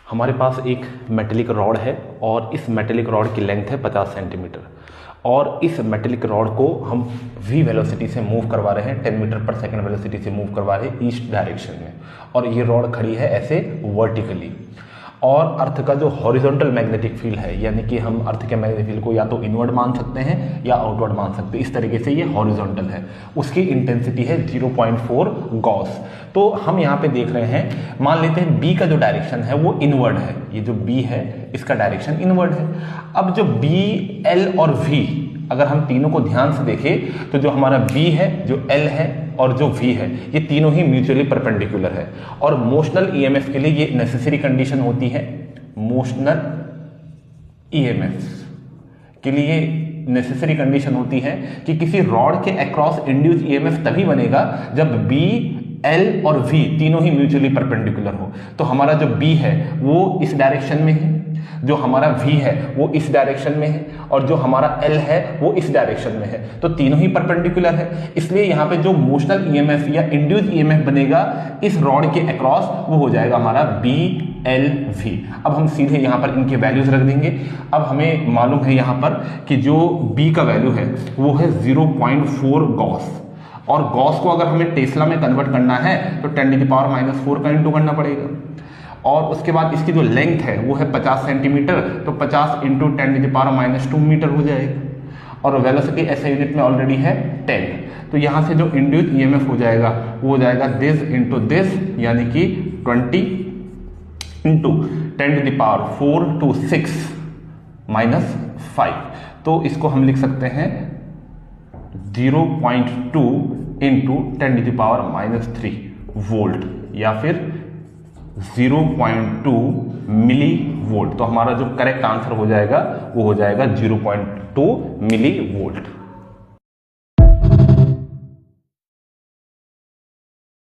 हमारे पास एक metallic rod है और इस मेटेलिक रॉड की लेंथ है 50 सेंटीमीटर और इस मेटेलिक रॉड को हम v वेलोसिटी से मूव करवा रहे हैं, 10 मीटर पर सेकंड वेलोसिटी से मूव करवा रहे हैं ईस्ट डायरेक्शन में। और ये रॉड खड़ी है ऐसे वर्टिकली। और अर्थ का जो हॉरिजॉन्टल मैग्नेटिक फील्ड है, यानी कि हम अर्थ के मैग्नेटिक फील्ड को या तो इनवर्ड मान सकते हैं या आउटवर्ड मान सकते हैं, इस तरीके से ये हॉरिजॉन्टल है। उसकी इंटेंसिटी है 0.4 गॉस। तो हम यहाँ पे देख रहे हैं, मान लेते हैं b का जो डायरेक्शन है वो इनवर्ड है, ये जो b है इसका डायरेक्शन इनवर्ड है। अब जो b, l और v, अगर हम तीनों को ध्यान से देखें तो जो हमारा b है, जो l है और जो v है, ये तीनों ही म्यूचुअली परपेंडिकुलर है। और मोशनल ईएमएफ के लिए ये नेसेसरी कंडीशन होती है। मोशनल ईएमएफ के लिए नेसेसरी कंडीशन होती है कि किसी रॉड के अक्रॉस इंड्यूस ईएमएफ तभी बनेगा जब b, l और v तीनों ही म्यूचुअली परपेंडिकुलर हो। तो हमारा जो b है वो इस डायरेक्शन में है, जो हमारा v है वो इस डायरेक्शन में है और जो हमारा l है वो इस डायरेक्शन में है। तो तीनों ही परपेंडिकुलर है, इसलिए यहाँ पे जो मोशनल ईएमएफ या इंड्यूस ईएमएफ बनेगा इस रॉड के अक्रॉस वो हो जाएगा हमारा b, l, v। अब हम सीधे यहाँ पर इनके वैल्यूज रख देंगे। अब हमें मालूम है यहाँ पर कि जो b का वैल्यू है वो है 0.4 गॉस, और गॉस को अगर हमें टेस्ला में कन्वर्ट करना है तो 10⁻⁴ का इंटू करना पड़ेगा। और उसके बाद इसकी जो लेंथ है वो है 50 सेंटीमीटर, तो 50 इंटू 10⁻² मीटर हो जाएगा। और वेलोसिटी ऐसे यूनिट में ऑलरेडी है 10। तो यहाँ से जो इंड्यूस ईएमएफ हो जाएगा वो हो जाएगा दिस इंटू दिस, यानी कि 20 इंटू 10⁻⁴ टू 6 माइनस 5। तो इसको हम लिख सकते हैं 0.2 इंटू 10⁻³ वोल्ट या फिर 0.2 मिली वोल्ट। तो हमारा जो करेक्ट आंसर हो जाएगा वो हो जाएगा 0.2 मिली वोल्ट।